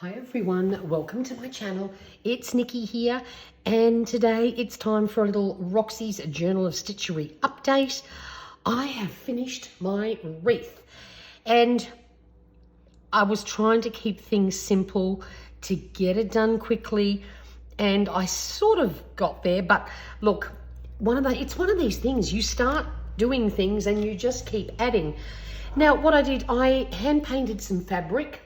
Hi everyone, welcome to my channel. It's Nikki here, and today it's time for a little Roxy's Journal of Stitchery update. I have finished my wreath, and I was trying to keep things simple to get it done quickly, and I sort of got there. But look, it's one of these things, you start doing things and you just keep adding. Now what I did, I hand painted some fabric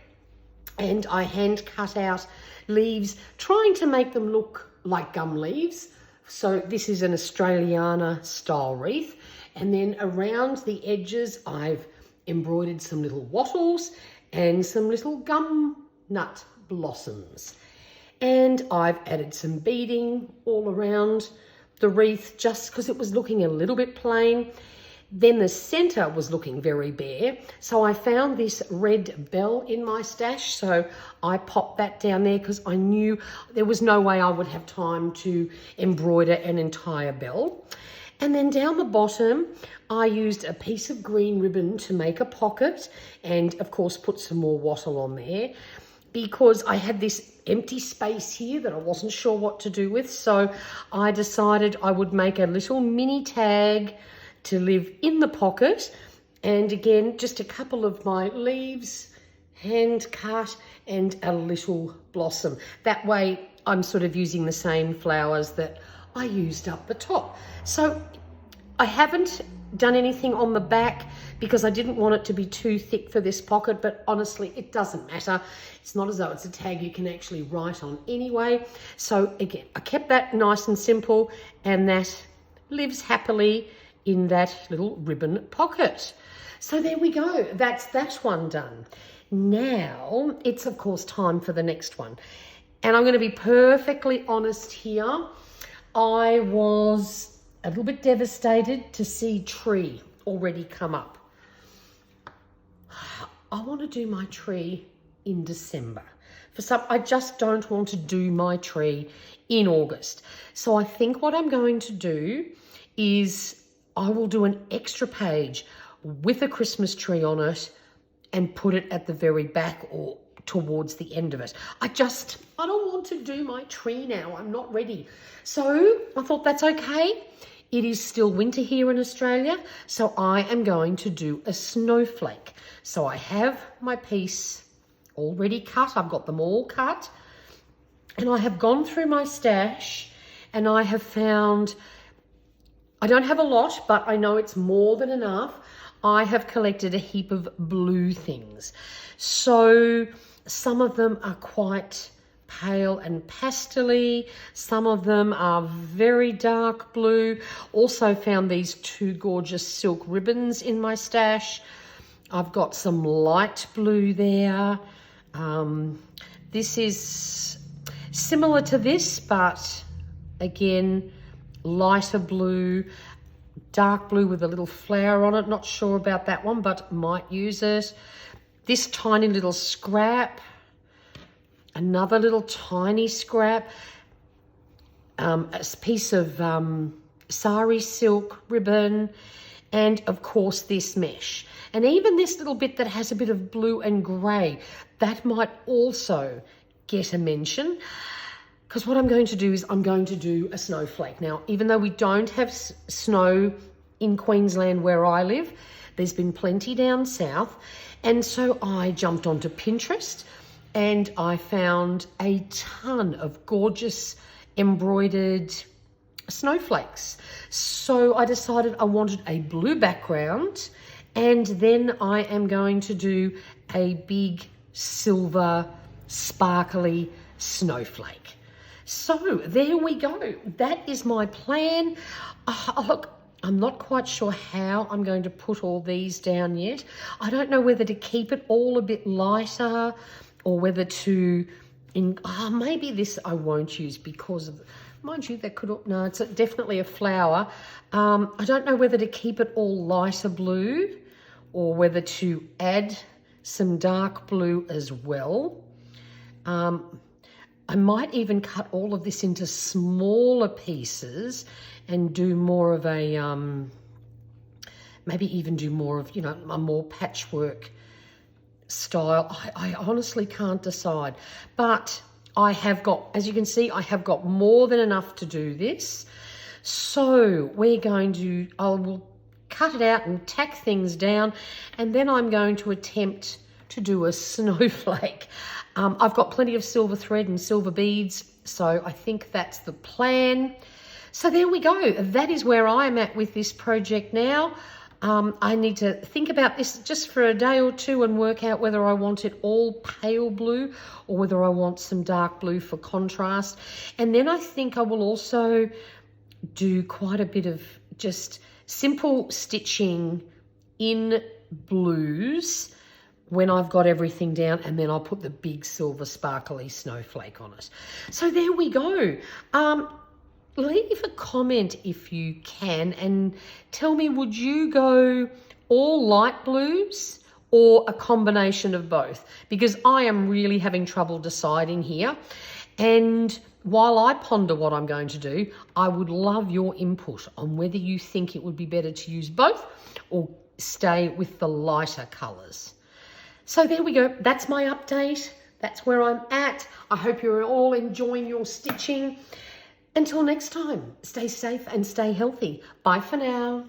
and I hand cut out leaves, trying to make them look like gum leaves. So this is an Australiana style wreath. And then around the edges, I've embroidered some little wattles and some little gum nut blossoms. And I've added some beading all around the wreath just because it was looking a little bit plain. Then the center was looking very bare. So I found this red bell in my stash. So I popped that down there because I knew there was no way I would have time to embroider an entire bell. And then down the bottom, I used a piece of green ribbon to make a pocket and of course put some more wattle on there because I had this empty space here that I wasn't sure what to do with. So I decided I would make a little mini tag to live in the pocket, and again just a couple of my leaves hand cut and a little blossom. That way I'm sort of using the same flowers that I used up the top. So I haven't done anything on the back because I didn't want it to be too thick for this pocket, but honestly it doesn't matter. It's not as though it's a tag you can actually write on anyway. So again, I kept that nice and simple, and that lives happily in that little ribbon pocket. So there we go, that's that one done. Now it's of course time for the next one. And I'm going to be perfectly honest here. I was a little bit devastated to see tree already come up. I want to do my tree in December. I just don't want to do my tree in August. So I think what I'm going to do is I will do an extra page with a Christmas tree on it and put it at the very back or towards the end of it. I don't want to do my tree now. I'm not ready. So I thought that's okay. It is still winter here in Australia, so I am going to do a snowflake. So I have my piece already cut. I've got them all cut. And I have gone through my stash and I have found, I don't have a lot, but I know it's more than enough. I have collected a heap of blue things. So some of them are quite pale and pastel-y. Some of them are very dark blue. Also found these two gorgeous silk ribbons in my stash. I've got some light blue there. This is similar to this, but again, lighter blue, dark blue with a little flower on it. Not sure about that one, but might use it. This tiny little scrap, another little tiny scrap, a piece of sari silk ribbon, and of course this mesh. And even this little bit that has a bit of blue and grey, that might also get a mention. Because what I'm going to do is I'm going to do a snowflake. Now, even though we don't have snow in Queensland where I live, there's been plenty down south. And so I jumped onto Pinterest and I found a ton of gorgeous embroidered snowflakes. So I decided I wanted a blue background, and then I am going to do a big silver sparkly snowflake. So there we go. That is my plan. Look, I'm not quite sure how I'm going to put all these down yet. I don't know whether to keep it all a bit lighter or whether to, maybe this I won't use because of, mind you, that could, no, it's definitely a flower. I don't know whether to keep it all lighter blue or whether to add some dark blue as well. I might even cut all of this into smaller pieces and do more of a, maybe even do more of, a more patchwork style. I honestly can't decide, but I have got, as you can see, I have got more than enough to do this. So we're going to, I will cut it out and tack things down, and then I'm going to attempt to do a snowflake. I've got plenty of silver thread and silver beads, so I think that's the plan. So there we go. That is where I'm at with this project now. I need to think about this just for a day or two and work out whether I want it all pale blue or whether I want some dark blue for contrast. And then I think I will also do quite a bit of just simple stitching in blues when I've got everything down, and then I'll put the big silver sparkly snowflake on it. So there we go. Leave a comment if you can and tell me, would you go all light blues or a combination of both? Because I am really having trouble deciding here. And while I ponder what I'm going to do, I would love your input on whether you think it would be better to use both or stay with the lighter colours. So there we go. That's my update. That's where I'm at. I hope you're all enjoying your stitching. Until next time, stay safe and stay healthy. Bye for now.